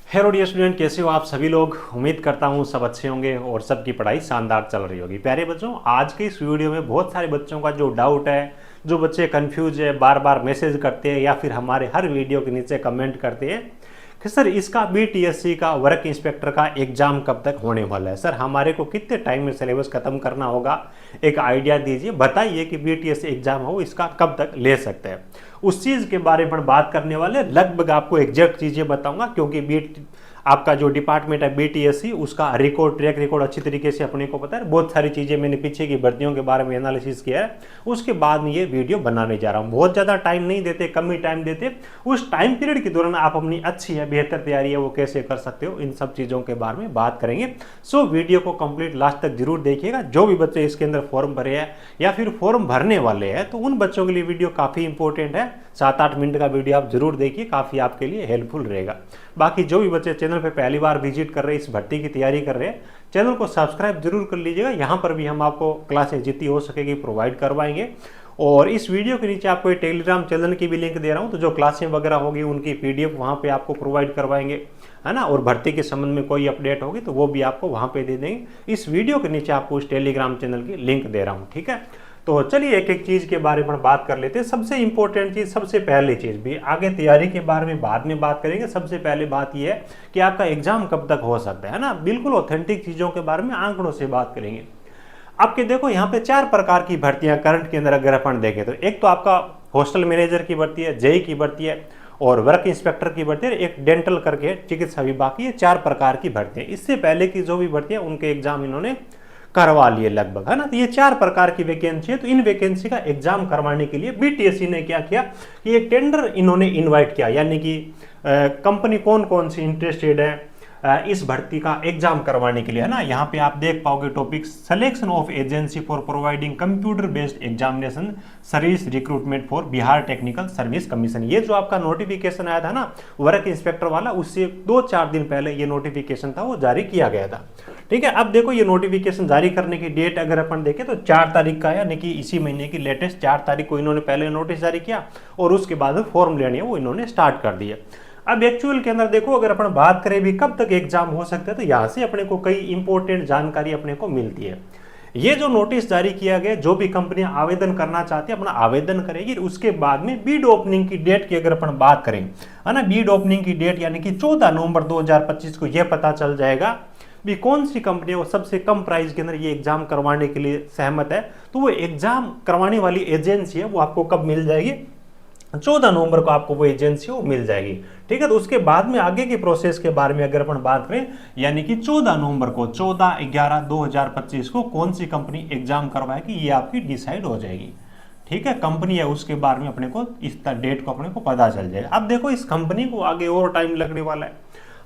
Hello dear student, कैसे हो आप सभी लोग। उम्मीद करता हूँ सब अच्छे होंगे और सबकी पढ़ाई शानदार चल रही होगी। प्यारे बच्चों, आज के इस वीडियो में बहुत सारे बच्चों का जो डाउट है, जो बच्चे कंफ्यूज है, बार बार मैसेज करते हैं या फिर हमारे हर वीडियो के नीचे कमेंट करते हैं कि सर इसका बीटीएससी का वर्क इंस्पेक्टर का एग्जाम कब तक होने वाला है। सर हमारे को कितने टाइम में सिलेबस खत्म करना होगा, एक आइडिया दीजिए, बताइए कि बीटीएससी एग्जाम हो इसका कब तक ले सकते हैं। उस चीज़ के बारे में बात करने वाले, लगभग आपको एग्जैक्ट चीज़ें बताऊंगा क्योंकि आपका जो डिपार्टमेंट है बीटीएससी, उसका रिकॉर्ड, ट्रैक रिकॉर्ड अच्छी तरीके से अपने को पता है। बहुत सारी चीज़ें मैंने पीछे की भर्तियों के बारे में एनालिसिस किया है, उसके बाद में ये वीडियो बनाने जा रहा हूँ। बहुत ज़्यादा टाइम नहीं देते, कम ही टाइम देते। उस टाइम पीरियड के दौरान आप अपनी अच्छी है, बेहतर तैयारी है वो कैसे कर सकते हो, इन सब चीज़ों के बारे में बात करेंगे। सो वीडियो को कंप्लीट लास्ट तक जरूर देखिएगा। जो भी बच्चे इसके अंदर फॉर्म भरे हैं या फिर फॉर्म भरने वाले हैं, तो उन बच्चों के लिए वीडियो काफ़ी इंपॉर्टेंट है। 7-8 मिनट का वीडियो आप जरूर देखिए, काफ़ी आपके लिए हेल्पफुल रहेगा। बाकी जो भी बच्चे चैनल पे पहली बार विजिट कर रहे हैं, इस भर्ती की तैयारी कर रहे हैं, चैनल को सब्सक्राइब जरूर कर लीजिएगा। यहाँ पर भी हम आपको क्लासेस जितनी हो सकेगी प्रोवाइड करवाएंगे। और इस वीडियो के नीचे आपको टेलीग्राम चैनल की भी लिंक दे रहा हूँ, तो जो क्लासें वगैरह होगी उनकी पीडीएफ वहाँ पे आपको प्रोवाइड करवाएंगे, है ना। और भर्ती के संबंध में कोई अपडेट होगी तो वो भी आपको वहाँ पे दे देंगे। इस वीडियो के नीचे आपको उस टेलीग्राम चैनल की लिंक दे रहा हूँ, ठीक है। तो चलिए एक एक चीज़ के बारे में बात कर लेते हैं। सबसे इंपॉर्टेंट चीज़, सबसे पहली चीज़, भी आगे तैयारी के बारे में बाद में बात करेंगे। सबसे पहले बात यह है कि आपका एग्जाम कब तक हो सकता है ना। बिल्कुल ऑथेंटिक चीज़ों के बारे में आंकड़ों से बात करेंगे। आपके देखो यहाँ पे 4 प्रकार की भर्तियां करंट के अंदर अगर अपन देखें तो एक तो आपका हॉस्टल मैनेजर की भर्ती है, जेई की भर्ती है और वर्क इंस्पेक्टर की भर्ती है, एक डेंटल करके चिकित्सा विभाग की, 4 प्रकार की भर्ती है। इससे पहले की जो भी भर्ती है उनके एग्जाम इन्होंने करवा लिए लगभग, है ना। तो ये 4 प्रकार की वैकेंसी है। तो इन वैकेंसी का एग्जाम करवाने के लिए बीटीएससी ने क्या किया कि एक टेंडर इन्होंने इनवाइट किया, यानी कि कंपनी कौन कौन सी इंटरेस्टेड है इस भर्ती का एग्जाम करवाने के लिए, है ना। यहाँ पे आप देख पाओगे topic, selection of agency for providing computer based examination service recruitment for Bihar technical service commission. ये जो आपका नोटिफिकेशन आया था ना वर्क इंस्पेक्टर वाला, उससे 2-4 दिन पहले ये नोटिफिकेशन था वो जारी किया गया था, ठीक है। अब देखो ये नोटिफिकेशन जारी करने की डेट अगर अपन देखें तो 4 तारीख का है, यानी कि इसी महीने की लेटेस्ट 4 तारीख को इन्होंने पहले नोटिस जारी किया और उसके बाद फॉर्म लेने वो इन्होंने स्टार्ट कर दिया। अब एक्चुअल के अंदर देखो, अगर अपन बात करें भी कब तक एग्जाम हो सकता है, तो यहाँ से अपने को कई इंपॉर्टेंट जानकारी अपने को मिलती है। ये जो नोटिस जारी किया गया, जो भी कंपनियां आवेदन करना चाहती है अपना आवेदन करेगी। उसके बाद में बीड ओपनिंग की डेट की अगर अपन बात करें, है ना, बीड ओपनिंग की डेट यानी कि 14 नवंबर 2025 को यह पता चल जाएगा भी कौन सी कंपनी वो सबसे कम प्राइस के अंदर ये एग्जाम करवाने के लिए सहमत है। तो वो एग्जाम करवाने वाली एजेंसी है वो आपको कब मिल जाएगी, 14 नवंबर को आपको वो एजेंसी वो मिल जाएगी, ठीक है। तो उसके बाद में आगे की प्रोसेस के बारे में अगर अपन बात करें, यानी कि 14 नवंबर को, 14/11/2025 को कौन सी कंपनी एग्जाम करवाएगी ये आपकी डिसाइड हो जाएगी, ठीक है। कंपनी है उसके बारे में अपने को इस डेट को अपने को पता चल जाएगा। अब देखो इस कंपनी को आगे और टाइम लगने वाला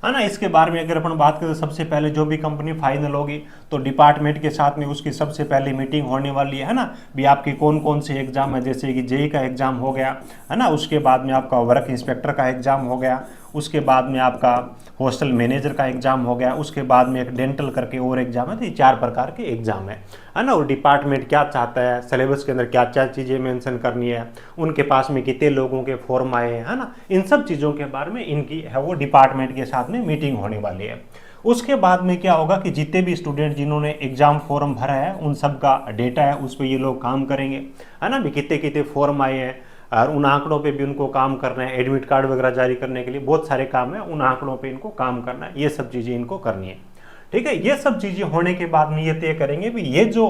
है ना। इसके बारे में अगर अपन बात करें तो सबसे पहले जो भी कंपनी फाइनल होगी तो डिपार्टमेंट के साथ में उसकी सबसे पहले मीटिंग होने वाली है ना। भी आपकी कौन कौन से एग्जाम है, जैसे कि जेई का एग्जाम हो गया, है ना। उसके बाद में आपका वर्क इंस्पेक्टर का एग्जाम हो गया, उसके बाद में आपका हॉस्टल मैनेजर का एग्जाम हो गया, उसके बाद में एक डेंटल करके और एग्जाम है। तो ये 4 प्रकार के एग्जाम है ना। और डिपार्टमेंट क्या चाहता है, सिलेबस के अंदर क्या क्या चीज़ें मेंशन करनी है, उनके पास में कितने लोगों के फॉर्म आए हैं, है ना। इन सब चीज़ों के बारे में इनकी है वो डिपार्टमेंट के साथ में मीटिंग होने वाली है। उसके बाद में क्या होगा कि जितने भी स्टूडेंट जिन्होंने एग्जाम फॉर्म भरा है उन सब का डेटा है, उस पर ये लोग काम करेंगे, है ना। भी कितने कितने फॉर्म आए हैं और उन आंकड़ों पे भी उनको काम करना है। एडमिट कार्ड वगैरह जारी करने के लिए बहुत सारे काम है, उन आंकड़ों पे इनको काम करना है। ये सब चीज़ें इनको करनी है, ठीक है। ये सब चीज़ें होने के बाद में ये तय करेंगे भी ये जो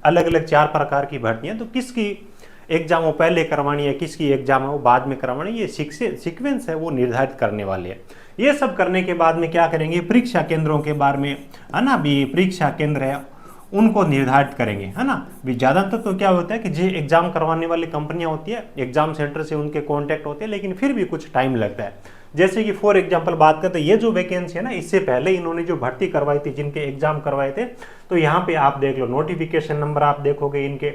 अलग अलग 4 प्रकार की भर्तियाँ, तो किसकी एग्जाम वो पहले करवानी है, किसकी एग्जाम है वो बाद में करवानी है, ये सीक्वेंस है वो निर्धारित करने वाले हैं। ये सब करने के बाद में क्या करेंगे, परीक्षा केंद्रों के बारे में, है ना। भी परीक्षा केंद्र है उनको निर्धारित करेंगे, है ना। भी ज़्यादातर तो क्या होता है कि जो एग्जाम करवाने वाली कंपनियां होती है एग्जाम सेंटर से उनके कांटेक्ट होते हैं, लेकिन फिर भी कुछ टाइम लगता है। जैसे कि फॉर एग्जांपल बात करते हैं, ये जो वैकेंसी है ना, इससे पहले इन्होंने जो भर्ती करवाई थी, जिनके एग्जाम करवाए थे, तो यहाँ पे आप देख लो नोटिफिकेशन नंबर आप देखोगे इनके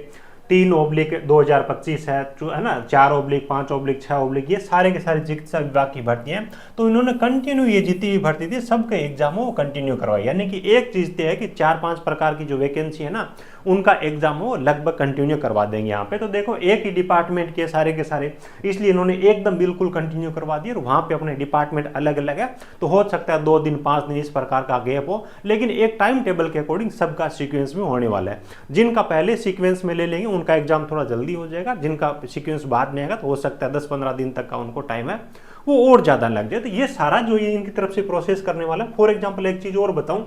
3/2025 है ना, 4/5/6, ये सारे के सारे चिकित्सा विभाग की भर्तियां हैं। तो इन्होंने कंटिन्यू ये जितनी भी भर्ती थी सबके एग्जाम वो कंटिन्यू करवाई, यानी कि एक चीज़ तो है कि 4-5 प्रकार की जो वैकेंसी है ना उनका एग्जाम वो लगभग कंटिन्यू करवा देंगे यहाँ पे। तो देखो एक ही डिपार्टमेंट के सारे, इसलिए इन्होंने एकदम बिल्कुल कंटिन्यू करवा दिया और वहाँ पे अपने डिपार्टमेंट अलग अलग है, तो हो सकता है 2 दिन 5 दिन इस प्रकार का गैप हो, लेकिन एक टाइम टेबल के अकॉर्डिंग सबका सीक्वेंस में होने वाला है। जिनका पहले सीक्वेंस में ले लेंगे उनका एग्जाम थोड़ा जल्दी हो जाएगा, जिनका सीक्वेंस बाद में आएगा तो हो सकता है 10-15 दिन तक का उनको टाइम है वो और ज्यादा लग जाए। तो ये सारा जो ये इनकी तरफ से प्रोसेस करने वाला है। फॉर एग्जाम्पल एक चीज और बताऊं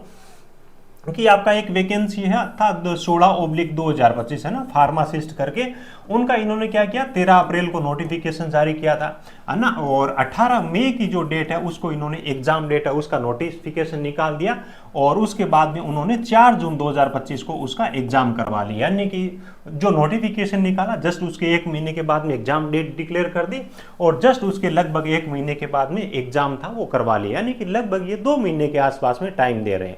कि आपका एक वैकेंसी है था 16/2025 है ना, फार्मासिस्ट करके, उनका इन्होंने क्या किया 13 अप्रैल को नोटिफिकेशन जारी किया था है ना, और 18 मई की जो डेट है उसको इन्होंने एग्जाम डेट है उसका नोटिफिकेशन निकाल दिया, और उसके बाद में उन्होंने 4 जून 2025 को उसका एग्जाम करवा लिया। यानी कि जो नोटिफिकेशन निकाला जस्ट उसके 1 महीने के बाद में एग्जाम डेट डिक्लेयर कर दी, और जस्ट उसके लगभग 1 महीने के बाद में एग्जाम था वो करवा लिया। यानी कि लगभग ये 2 महीने के आसपास में टाइम दे रहे हैं।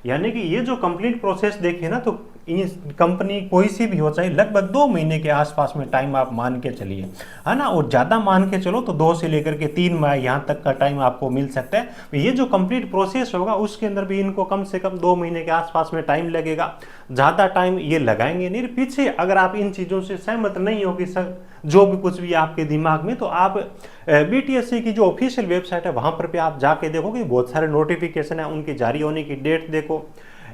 यानी कि ये जो कंप्लीट प्रोसेस देखे ना, तो कंपनी कोई सी भी हो चाहे लगभग 2 महीने के आसपास में टाइम आप मान के चलिए है ना, और ज़्यादा मान के चलो तो 2 से लेकर के 3 माह यहाँ तक का टाइम आपको मिल सकता है। ये जो कंप्लीट प्रोसेस होगा उसके अंदर भी इनको कम से कम 2 महीने के आसपास में टाइम लगेगा, ज़्यादा टाइम ये लगाएंगे नहीं। पीछे अगर आप इन चीज़ों से सहमत नहीं हो कि सर जो भी कुछ भी आपके दिमाग में, तो आप BTSC की जो ऑफिशियल वेबसाइट है वहाँ पर भी आप जाके देखोगे, बहुत सारे नोटिफिकेशन है, उनकी जारी होने की डेट देखो,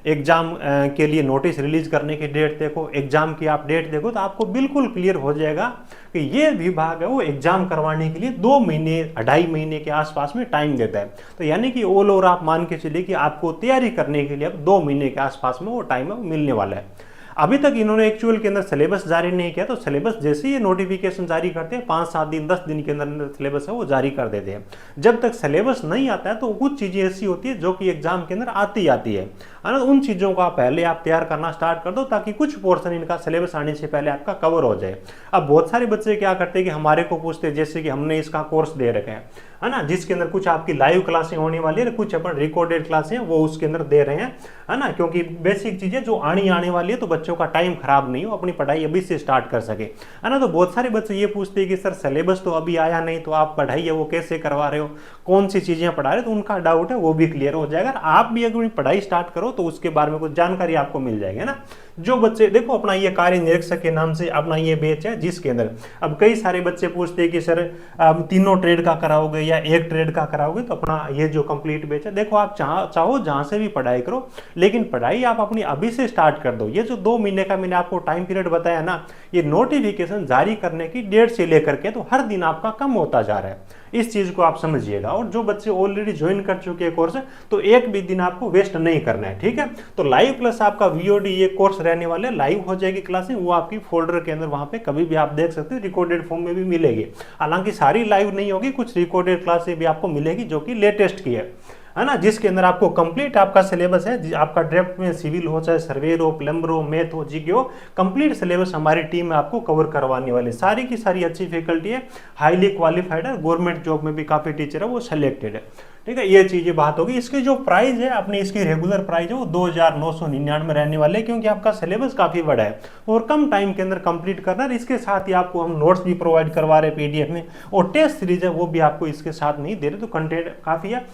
एग्जाम के लिए नोटिस रिलीज करने की डेट देखो, एग्जाम की आप डेट देखो, तो आपको बिल्कुल क्लियर हो जाएगा कि ये विभाग है वो एग्जाम करवाने के लिए 2 महीने 2.5 महीने के आसपास में टाइम देता है। तो यानी कि ऑल ओवर आप मान के चलिए कि आपको तैयारी करने के लिए अब 2 महीने के आसपास में वो टाइम मिलने वाला है। अभी तक इन्होंने एक्चुअल के अंदर सिलेबस जारी नहीं किया, तो सिलेबस जैसे ही ये नोटिफिकेशन जारी करते हैं 5-7 दिन 10 दिन के अंदर सिलेबस है वो जारी कर देते हैं। जब तक सिलेबस नहीं आता है तो कुछ चीज़ें ऐसी होती है जो कि एग्जाम के अंदर आती है ना, उन चीज़ों को आप पहले आप तैयार करना स्टार्ट कर दो ताकि कुछ पोर्शन इनका सिलेबस आने से पहले आपका कवर हो जाए। अब बहुत सारे बच्चे क्या करते हैं कि हमारे को पूछते हैं, जैसे कि हमने इसका कोर्स दे रखा है ना, जिसके अंदर कुछ आपकी लाइव क्लासें होने वाली है, कुछ अपन रिकॉर्डेड क्लासें वो उसके अंदर दे रहे हैं है ना, क्योंकि बेसिक चीज़ें जो आने वाली है तो बच्चों का टाइम खराब नहीं हो, अपनी पढ़ाई अभी से स्टार्ट कर सके है ना। तो बहुत सारे बच्चे ये पूछते हैं कि सर सिलेबस तो अभी आया नहीं, तो आप पढ़ाई है वो कैसे करवा रहे हो, कौन सी चीज़ें पढ़ा रहे हो, तो उनका डाउट है वो भी क्लियर हो जाएगा। आप भी अगर पढ़ाई स्टार्ट करो तो उसके बारे में कुछ जानकारी आपको मिल जाएगी ना। जो बच्चे देखो अपना ये कार्य निरीक्षक के नाम से अपना ये बैच है, जिसके अंदर अब कई सारे बच्चे पूछते हैं कि सर तीनों ट्रेड का कराओगे या एक ट्रेड का कराओगे, तो अपना ये जो कंप्लीट बैच है, देखो आप चाहो जहां से भी पढ़ाई करो, लेकिन पढ़ाई आप अपनी अभी से स्टार्ट कर दो। ये जो 2 महीने का मैंने आपको टाइम पीरियड बताया ना, ये नोटिफिकेशन जारी करने की डेट से लेकर के तो हर दिन आपका कम होता जा रहा है, इस चीज को आप समझिएगा। और जो बच्चे ऑलरेडी ज्वाइन कर चुके हैं कोर्स, तो एक भी दिन आपको वेस्ट नहीं करना है, ठीक है। तो लाइव प्लस आपका VOD ये कोर्स रहने वाले, लाइव हो जाएगी क्लासें, वो आपकी फोल्डर के अंदर वहां पे कभी भी आप देख सकते हैं, रिकॉर्डेड फॉर्म में भी मिलेगी। हालांकि सारी लाइव नहीं होगी, कुछ रिकॉर्डेड क्लासें भी आपको मिलेगी जो कि लेटेस्ट की है ना, जिसके अंदर आपको कंप्लीट आपका सिलेबस है, आपका ड्राफ्ट में सिविल हो चाहे सर्वेयर हो, प्लम्बर हो, मैथ हो, जीके हो, कंप्लीट सिलेबस हमारी टीम में आपको कवर करवाने वाली, सारी की सारी अच्छी फैकल्टी है, हाईली क्वालिफाइड है, गवर्नमेंट जॉब में भी काफी टीचर है वो सिलेक्टेड है, ठीक है। ये चीजें बात होगी। इसकी जो प्राइस है अपनी, इसकी रेगुलर प्राइस है वो 2999 रहने वाले, क्योंकि आपका सिलेबस काफी बड़ा है और कम टाइम के अंदर कंप्लीट करना है। इसके साथ ही आपको हम नोट्स भी प्रोवाइड करवा रहे हैं PDF में, और टेस्ट सीरीज है वो भी आपको इसके साथ नहीं दे रहे, तो कंटेंट काफी है।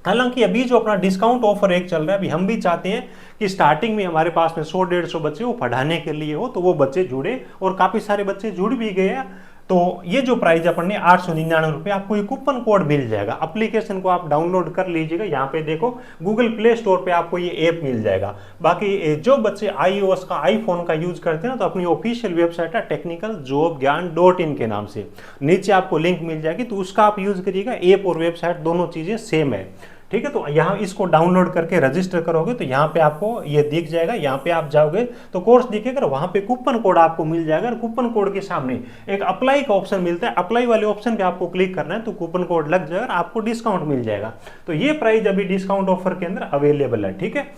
हालांकि अभी जो अपना डिस्काउंट ऑफर एक चल रहा है, अभी हम भी चाहते हैं कि स्टार्टिंग में हमारे पास में 100-150 बच्चे वो पढ़ाने के लिए हो, तो वो बच्चे जुड़े और काफ़ी सारे बच्चे जुड़ भी गए हैं। तो ये जो प्राइस अपन ने 899 रुपये, आपको ये कूपन कोड मिल जाएगा। एप्लीकेशन को आप डाउनलोड कर लीजिएगा, यहाँ पे देखो गूगल प्ले स्टोर पे आपको ये ऐप मिल जाएगा। बाकी जो बच्चे iOS का आईफोन का यूज करते हैं ना, तो अपनी ऑफिशियल वेबसाइट है technicaljobgyan.in के नाम से, नीचे आपको लिंक मिल जाएगी, तो उसका आप यूज करिएगा। ऐप और वेबसाइट दोनों चीज़ें सेम है, ठीक है। तो यहाँ इसको डाउनलोड करके रजिस्टर करोगे तो यहाँ पे आपको ये दिख जाएगा, यहाँ पे आप जाओगे तो कोर्स दिखेगा, वहाँ पे कूपन कोड आपको मिल जाएगा। और कूपन कोड के सामने एक अप्लाई का ऑप्शन मिलता है, अप्लाई वाले ऑप्शन पे आपको क्लिक करना है, तो कूपन कोड लग जाएगा और आपको डिस्काउंट मिल जाएगा। तो ये प्राइस अभी डिस्काउंट ऑफर के अंदर अवेलेबल है, ठीक है।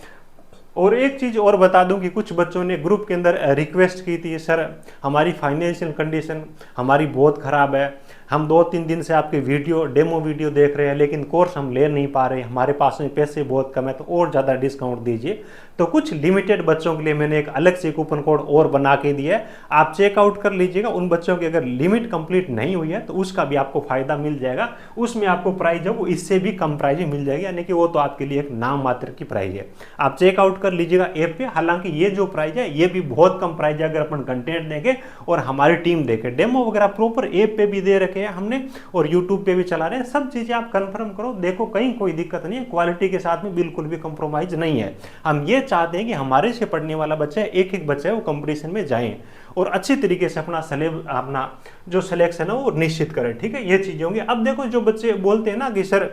और एक चीज़ और बता दूं कि कुछ बच्चों ने ग्रुप के अंदर रिक्वेस्ट की थी, सर हमारी फाइनेंशियल कंडीशन हमारी बहुत ख़राब है हम 2-3 दिन से आपके वीडियो डेमो वीडियो देख रहे हैं लेकिन कोर्स हम ले नहीं पा रहे, हमारे पास में पैसे बहुत कम है, तो और ज़्यादा डिस्काउंट दीजिए। तो कुछ लिमिटेड बच्चों के लिए मैंने एक अलग से कूपन कोड और बना के दिया है, आप चेकआउट कर लीजिएगा। उन बच्चों की अगर लिमिट कंप्लीट नहीं हुई है तो उसका भी आपको फायदा मिल जाएगा, उसमें आपको प्राइस है वो इससे भी कम प्राइस में मिल जाएगी, यानी कि वो तो आपके लिए एक नाम मात्र की प्राइस है। आप चेकआउट कर लीजिएगा ऐप पे। हालांकि ये जो प्राइस है ये भी बहुत कम प्राइस है अगर अपन कंटेंट देंगे और हमारी टीम देखे। डेमो वगैरह प्रॉपर ऐप पे भी दे रखे हैं हमने और यूट्यूब पे भी चला रहे हैं, सब चीजें आप कंफर्म करो, देखो कहीं कोई दिक्कत नहीं है, क्वालिटी के साथ में बिल्कुल भी कंप्रोमाइज नहीं है। हम ये चाहते हैं कि हमारे से पढ़ने वाला बच्चा है, एक एक बच्चा है वो कंपटीशन में जाए और अच्छी तरीके से अपना जो सिलेक्शन है वो निश्चित करें, ठीक है। ये चीजें होंगी। अब देखो जो बच्चे बोलते हैं ना कि सर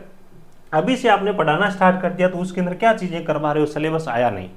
अभी से आपने पढ़ाना स्टार्ट कर दिया तो उसके अंदर क्या चीजें करवा रहे हो, सिलेबस आया नहीं।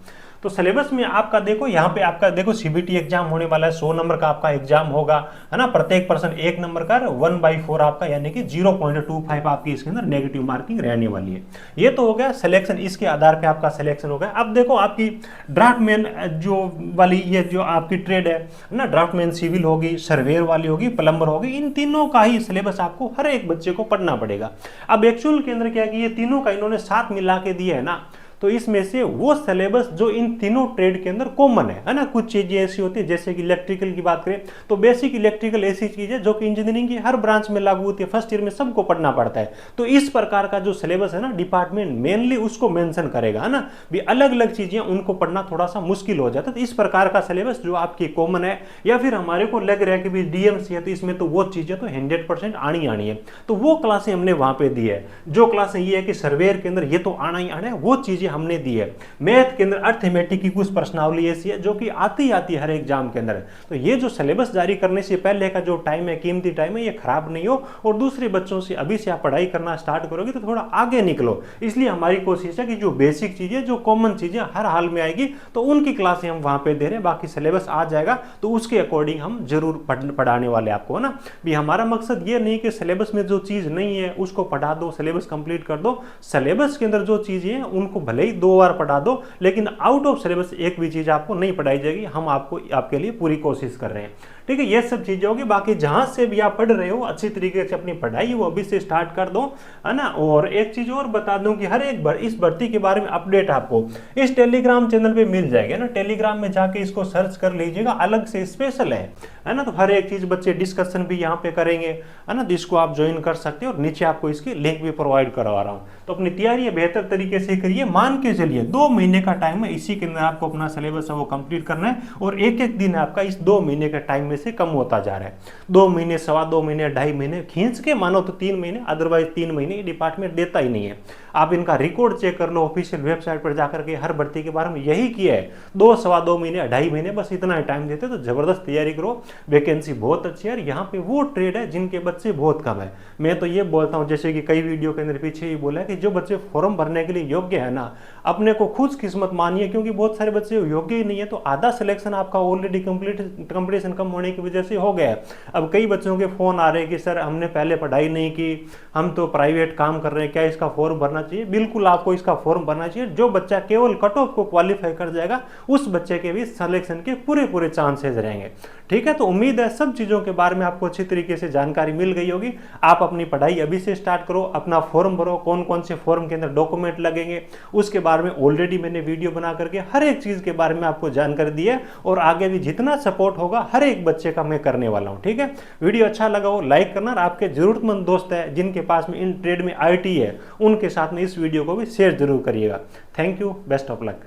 तो सिलेबस में आपका देखो, यहाँ पे आपका देखो सीबीटी एग्जाम होने वाला है, 100 नंबर का आपका एग्जाम होगा, है ना। प्रत्येक पर्सन 1 नंबर का 1/4 आपका, यानी कि 0.25 आपकी इसके अंदर नेगेटिव मार्किंग रहने वाली है। ये तो हो गया सिलेक्शन, इसके आधार पे आपका सिलेक्शन हो गया। अब देखो आपकी ड्राफ्टमैन जो वाली ये जो आपकी ट्रेड है ना, ड्राफ्टमैन सिविल होगी, सर्वेयर वाली होगी, प्लम्बर होगी, इन तीनों का ही सिलेबस आपको हर एक बच्चे को पढ़ना पड़ेगा। अब एक्चुअल के अंदर क्या है कि ये तीनों का इन्होंने साथ मिला के दिया है ना, तो इसमें से वो सिलेबस जो इन तीनों ट्रेड के अंदर कॉमन है ना। कुछ चीजें ऐसी होती है जैसे कि इलेक्ट्रिकल की बात करें तो बेसिक इलेक्ट्रिकल ऐसी चीज है जो कि इंजीनियरिंग की हर ब्रांच में लागू होती है, फर्स्ट ईयर में सबको पढ़ना पड़ता है। तो इस प्रकार का जो सिलेबस है ना, डिपार्टमेंट मेनली उसको मेंशन करेगा, है ना। भी अलग अलग चीजें उनको पढ़ना थोड़ा सा मुश्किल हो जाता है। तो इस प्रकार का सिलेबस जो आपकी कॉमन है, या फिर हमारे को लग रहा है कि भी डीएमसी है तो इसमें तो वो चीजें तो 100% आनी आनी है, तो वो क्लासें हमने वहां पे दी है। जो क्लासें ये है कि सर्वेयर के अंदर ये तो आना ही आना है, वो चीजें हमने दी है। मैथ के अंदर अर्थमेटिक की कुछ प्रश्नावली ऐसी है जो कि आती है हर एग्जाम के अंदर। तो ये जो सिलेबस जारी करने से पहले का जो टाइम है, कीमती टाइम है, ये खराब नहीं हो और दूसरे बच्चों से अभी से आप पढ़ाई करना स्टार्ट करोगे तो थोड़ा आगे निकलो। इसलिए हमारी कोशिश है कि जो बेसिक चीजें, जो कॉमन चीजें हर हाल में आएगी तो उनकी क्लासें हम वहां पे दे रहे हैं। बाकी सिलेबस आ जाएगा तो उसके अकॉर्डिंग हम जरूर पढ़ाने वाले आपको, है ना। भी हमारा मकसद ये नहीं कि सिलेबस में जो चीज नहीं है उसको पढ़ा दो, सिलेबस कंप्लीट कर दो। सिलेबस के अंदर जो चीजें हैं उनको भले ही 2 बार पढ़ा दो, लेकिन आउट ऑफ सिलेबस एक भी चीज आपको नहीं पढ़ाई जाएगी। हम आपके लिए पूरी कोशिश कर रहे हैं, ठीक है। ये सब चीजें होगी। बाकी जहां से भी आप पढ़ रहे हो अच्छी तरीके से अपनी पढ़ाई वो अभी से स्टार्ट कर दो, है ना। और एक चीज और बता दूं कि हर एक इस भर्ती के बारे में अपडेट आपको इस टेलीग्राम चैनल पे मिल जाएगा ना। टेलीग्राम में जाके इसको सर्च कर लीजिएगा, अलग से स्पेशल है ना। तो हर एक चीज बच्चे डिस्कशन भी यहाँ पे करेंगे, है ना, जिसको आप ज्वाइन कर सकते हो और नीचे आपको इसकी लिंक भी प्रोवाइड करवा रहा हूँ। तो अपनी तैयारी बेहतर तरीके से करिए। मान के चलिए 2 महीने का टाइम है, इसी के अंदर आपको अपना सिलेबस है वो कंप्लीट करना है और एक एक दिन आपका इस 2 महीने के टाइम में से कम होता जा रहा है। 2 महीने, 2.25 महीने, 2.5 महीने खींच के मानो तो 3 महीने, अदरवाइज 3 महीने डिपार्टमेंट देता ही नहीं है। आप इनका रिकॉर्ड चेक कर लो, ऑफिशियल वेबसाइट पर जाकर के हर भर्ती के बारे में यही किया है। 2, 2.25 महीने, 2.5 महीने, बस इतना ही टाइम देते तो जबरदस्त तैयारी करो। वैकेंसी बहुत अच्छी है। यहाँ पे वो ट्रेड है जिनके बच्चे बहुत कम है। मैं तो ये बोलता हूँ, जैसे कि कई वीडियो के अंदर पीछे ही बोला है कि जो बच्चे फॉर्म भरने के लिए योग्य है ना, अपने को खुद किस्मत मानिए, क्योंकि बहुत सारे बच्चे योग्य ही नहीं है। तो आधा सिलेक्शन आपका ऑलरेडी कंपटीशन कम होने की वजह से हो गया है। अब कई बच्चों के फोन आ रहे हैं कि सर हमने पहले पढ़ाई नहीं की, हम तो प्राइवेट काम कर रहे हैं, क्या इसका फॉर्म भरना चाहिए? बिल्कुल आपको इसका फॉर्म भरना चाहिए। जो बच्चा केवल कट ऑफ को क्वालिफाई कर जाएगा उस बच्चे के भी सिलेक्शन के पूरे चांसेस रहेंगे, ठीक है। तो उम्मीद है सब चीजों के बारे में आपको अच्छी तरीके से जानकारी मिल गई होगी। आप अपनी पढ़ाई अभी से स्टार्ट करो, अपना फॉर्म भरो, कौन कौन से फॉर्म के अंदर डॉक्यूमेंट लगेंगे उसके बारे में ऑलरेडी मैंने वीडियो बना करके हर एक चीज के बारे में आपको जानकारी दी है और आगे भी जितना सपोर्ट होगा हर एक बच्चे का मैं करने वाला हूं, ठीक है। वीडियो अच्छा लगा हो लाइक करना और आपके जरूरतमंद दोस्त है जिनके पास में इन ट्रेड में IT है उनके साथ में इस वीडियो को भी शेयर जरूर करिएगा। Thank you, best of luck.